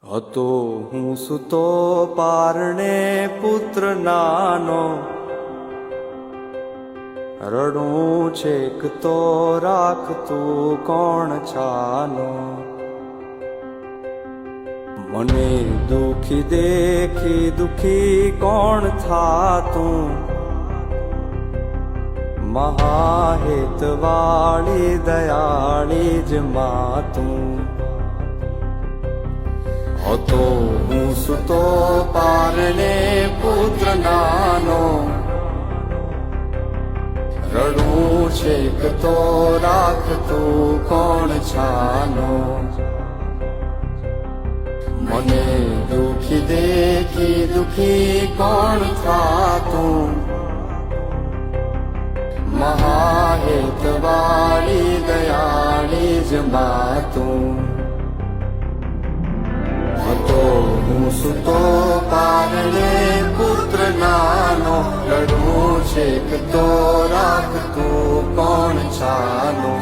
હતો હું સૂતો પારણે પુત્ર નાનો, રડું છેક તો રાખતું કોણ છાનો. મને દુખી દેખી દુખી કોણ થાતું, મહાહેતવાળી દયાળી જ માતું. હતો હું સૂતો પારણે પુત્ર નાનો, રડું છેક તો રાખતું કોણ છાનો. મને દુખી દેખી દુખી કોણ થાતું, મહાહેતવાળી દયાળી જ માતું. હતો હું સૂતો પારણે પુત્ર નાનો, રડું છેક તો રાખતું કોણ છાનો.